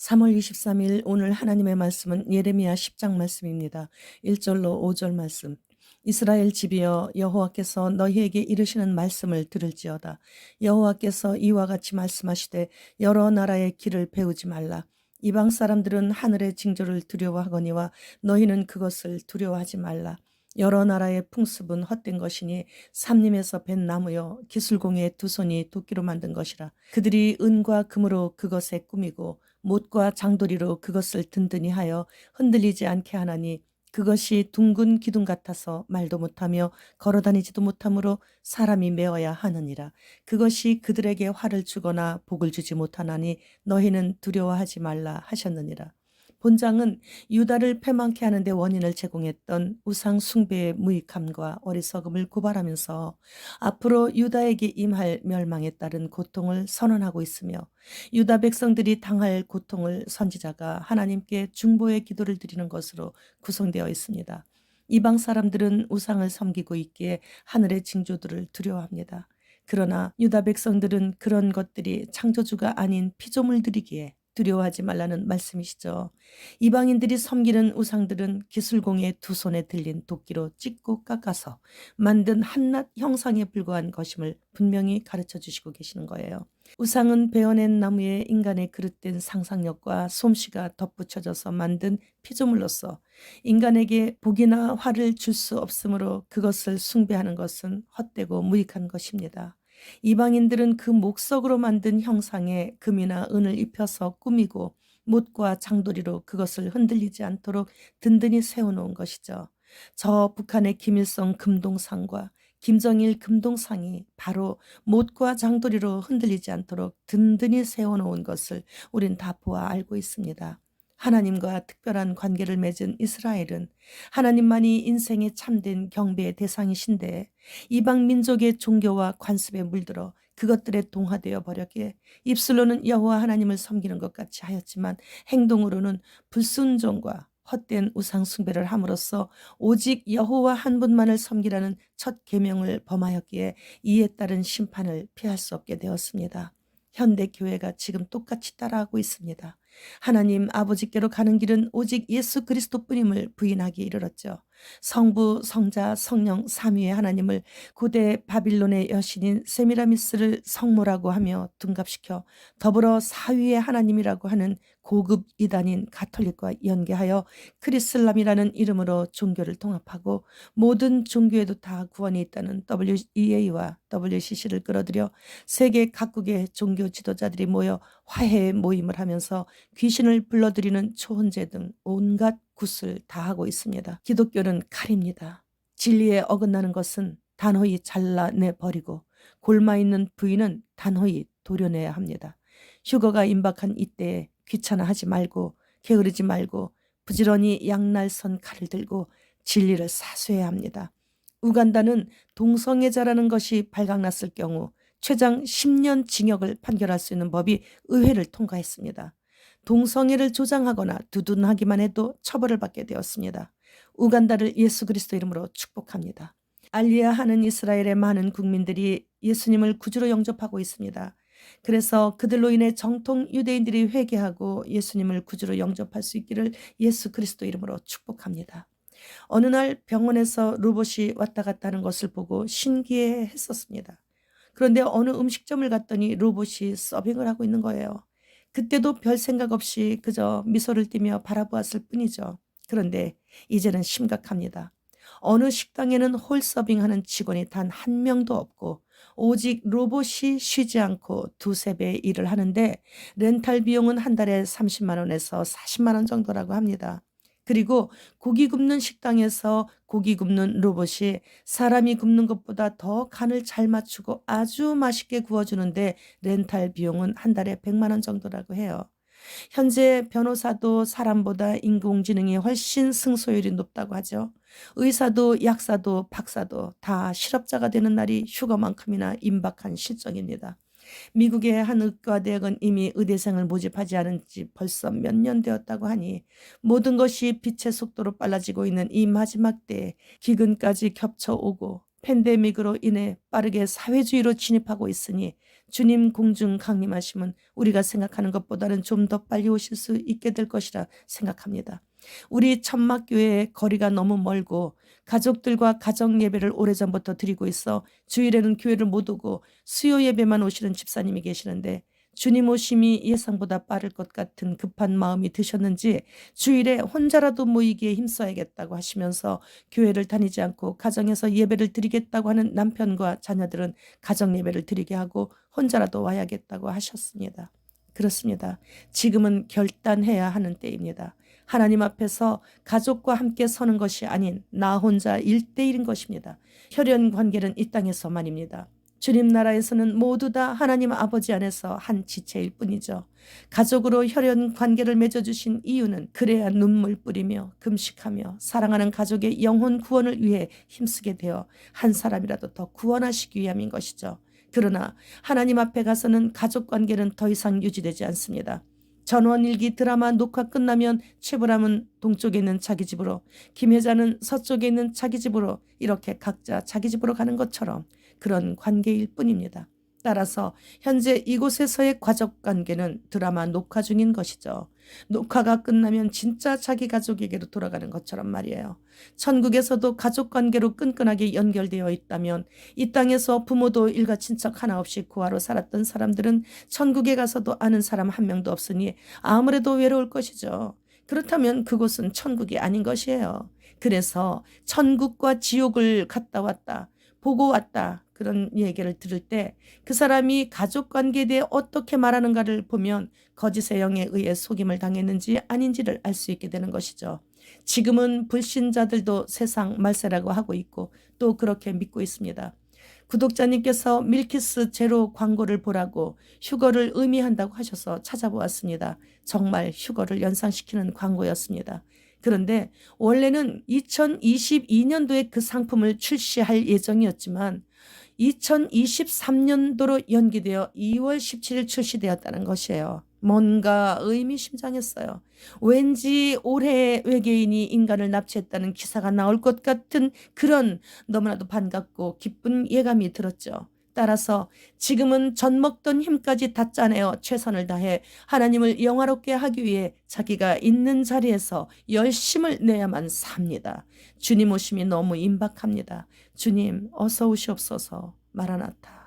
3월 23일 오늘 하나님의 말씀은 예레미야 10장 말씀입니다. 1절로 5절 말씀. 이스라엘 집이여 여호와께서 너희에게 이르시는 말씀을 들을지어다. 여호와께서 이와 같이 말씀하시되 여러 나라의 길을 배우지 말라. 이방 사람들은 하늘의 징조를 두려워하거니와 너희는 그것을 두려워하지 말라. 여러 나라의 풍습은 헛된 것이니 삼림에서 벤 나무여 기술공의 두 손이 도끼로 만든 것이라. 그들이 은과 금으로 그것에 꾸미고 못과 장도리로 그것을 든든히 하여 흔들리지 않게 하나니 그것이 둥근 기둥 같아서 말도 못하며 걸어다니지도 못하므로 사람이 메어야 하느니라. 그것이 그들에게 화를 주거나 복을 주지 못하나니 너희는 두려워하지 말라 하셨느니라. 본장은 유다를 패망케 하는데 원인을 제공했던 우상 숭배의 무익함과 어리석음을 고발하면서 앞으로 유다에게 임할 멸망에 따른 고통을 선언하고 있으며 유다 백성들이 당할 고통을 선지자가 하나님께 중보의 기도를 드리는 것으로 구성되어 있습니다. 이방 사람들은 우상을 섬기고 있기에 하늘의 징조들을 두려워합니다. 그러나 유다 백성들은 그런 것들이 창조주가 아닌 피조물들이기에 두려워하지 말라는 말씀이시죠. 이방인들이 섬기는 우상들은 기술공의 두 손에 들린 도끼로 찢고 깎아서 만든 한낱 형상에 불과한 것임을 분명히 가르쳐 주시고 계시는 거예요. 우상은 베어낸 나무에 인간의 그릇된 상상력과 솜씨가 덧붙여져서 만든 피조물로서 인간에게 복이나 화를 줄 수 없으므로 그것을 숭배하는 것은 헛되고 무익한 것입니다. 이방인들은 그 목석으로 만든 형상에 금이나 은을 입혀서 꾸미고 못과 장도리로 그것을 흔들리지 않도록 든든히 세워놓은 것이죠. 저 북한의 김일성 금동상과 김정일 금동상이 바로 못과 장도리로 흔들리지 않도록 든든히 세워놓은 것을 우린 다 보아 알고 있습니다. 하나님과 특별한 관계를 맺은 이스라엘은 하나님만이 인생의 참된 경배의 대상이신데 이방 민족의 종교와 관습에 물들어 그것들에 동화되어 버렸기에 입술로는 여호와 하나님을 섬기는 것 같이 하였지만 행동으로는 불순종과 헛된 우상 숭배를 함으로써 오직 여호와 한 분만을 섬기라는 첫 계명을 범하였기에 이에 따른 심판을 피할 수 없게 되었습니다. 현대 교회가 지금 똑같이 따라하고 있습니다. 하나님 아버지께로 가는 길은 오직 예수 그리스도뿐임을 부인하기 이르렀죠. 성부, 성자, 성령 삼위의 하나님을 고대 바빌론의 여신인 세미라미스를 성모라고 하며 둔갑시켜 더불어 사위의 하나님이라고 하는 고급 이단인 가톨릭과 연계하여 크리슬람이라는 이름으로 종교를 통합하고 모든 종교에도 다 구원이 있다는 WEA와 WCC를 끌어들여 세계 각국의 종교 지도자들이 모여 화해 모임을 하면서 귀신을 불러들이는 초혼제 등 온갖 굿을 다 하고 있습니다. 기독교는 칼입니다. 진리에 어긋나는 것은 단호히 잘라내 버리고 골마 있는 부인은 단호히 도려내야 합니다. 휴거가 임박한 이때에 귀찮아하지 말고 게으르지 말고 부지런히 양날선 칼을 들고 진리를 사수해야 합니다. 우간다는 동성애자라는 것이 발각났을 경우 최장 10년 징역을 판결할 수 있는 법이 의회를 통과했습니다. 동성애를 조장하거나 두둔하기만 해도 처벌을 받게 되었습니다. 우간다를 예수 그리스도 이름으로 축복합니다. 알리야 하는 이스라엘의 많은 국민들이 예수님을 구주로 영접하고 있습니다. 그래서 그들로 인해 정통 유대인들이 회개하고 예수님을 구주로 영접할 수 있기를 예수 그리스도 이름으로 축복합니다. 어느 날 병원에서 로봇이 왔다 갔다 하는 것을 보고 신기해 했었습니다. 그런데 어느 음식점을 갔더니 로봇이 서빙을 하고 있는 거예요. 그때도 별 생각 없이 그저 미소를 띠며 바라보았을 뿐이죠. 그런데 이제는 심각합니다. 어느 식당에는 홀 서빙하는 직원이 단 한 명도 없고 오직 로봇이 쉬지 않고 두세 배의 일을 하는데 렌탈 비용은 한 달에 30만 원에서 40만 원 정도라고 합니다. 그리고 고기 굽는 식당에서 고기 굽는 로봇이 사람이 굽는 것보다 더 간을 잘 맞추고 아주 맛있게 구워주는데 렌탈 비용은 한 달에 100만 원 정도라고 해요. 현재 변호사도 사람보다 인공지능이 훨씬 승소율이 높다고 하죠. 의사도 약사도 박사도 다 실업자가 되는 날이 휴거만큼이나 임박한 실정입니다. 미국의 한 의과대학은 이미 의대생을 모집하지 않은 지 벌써 몇 년 되었다고 하니 모든 것이 빛의 속도로 빨라지고 있는 이 마지막 때에 기근까지 겹쳐오고 팬데믹으로 인해 빠르게 사회주의로 진입하고 있으니 주님 공중 강림하심은 우리가 생각하는 것보다는 좀 더 빨리 오실 수 있게 될 것이라 생각합니다. 우리 천막교회의 거리가 너무 멀고 가족들과 가정 예배를 오래전부터 드리고 있어 주일에는 교회를 못 오고 수요 예배만 오시는 집사님이 계시는데 주님 오심이 예상보다 빠를 것 같은 급한 마음이 드셨는지 주일에 혼자라도 모이기에 힘써야겠다고 하시면서 교회를 다니지 않고 가정에서 예배를 드리겠다고 하는 남편과 자녀들은 가정 예배를 드리게 하고 혼자라도 와야겠다고 하셨습니다. 그렇습니다. 지금은 결단해야 하는 때입니다. 하나님 앞에서 가족과 함께 서는 것이 아닌 나 혼자 1대1인 것입니다. 혈연 관계는 이 땅에서만입니다. 주님 나라에서는 모두 다 하나님 아버지 안에서 한 지체일 뿐이죠. 가족으로 혈연 관계를 맺어주신 이유는 그래야 눈물 뿌리며 금식하며 사랑하는 가족의 영혼 구원을 위해 힘쓰게 되어 한 사람이라도 더 구원하시기 위함인 것이죠. 그러나 하나님 앞에 가서는 가족 관계는 더 이상 유지되지 않습니다. 전원일기 드라마 녹화 끝나면 최불암은 동쪽에 있는 자기 집으로, 김혜자는 서쪽에 있는 자기 집으로 이렇게 각자 자기 집으로 가는 것처럼 그런 관계일 뿐입니다. 따라서 현재 이곳에서의 가족 관계는 드라마 녹화 중인 것이죠. 녹화가 끝나면 진짜 자기 가족에게로 돌아가는 것처럼 말이에요. 천국에서도 가족 관계로 끈끈하게 연결되어 있다면 이 땅에서 부모도 일가 친척 하나 없이 고아로 살았던 사람들은 천국에 가서도 아는 사람 한 명도 없으니 아무래도 외로울 것이죠. 그렇다면 그곳은 천국이 아닌 것이에요. 그래서 천국과 지옥을 갔다 왔다, 보고 왔다, 그런 얘기를 들을 때 그 사람이 가족관계에 대해 어떻게 말하는가를 보면 거짓의 영에 의해 속임을 당했는지 아닌지를 알 수 있게 되는 것이죠. 지금은 불신자들도 세상 말세라고 하고 있고 또 그렇게 믿고 있습니다. 구독자님께서 밀키스 제로 광고를 보라고 휴거를 의미한다고 하셔서 찾아보았습니다. 정말 휴거를 연상시키는 광고였습니다. 그런데 원래는 2022년도에 그 상품을 출시할 예정이었지만 2023년도로 연기되어 2월 17일 출시되었다는 것이에요. 뭔가 의미심장했어요. 왠지 올해 외계인이 인간을 납치했다는 기사가 나올 것 같은 그런 너무나도 반갑고 기쁜 예감이 들었죠. 따라서 지금은 젖먹던 힘까지 다 짜내어 최선을 다해 하나님을 영화롭게 하기 위해 자기가 있는 자리에서 열심을 내야만 삽니다. 주님 오심이 너무 임박합니다. 주님 어서 오시옵소서. 마라나타.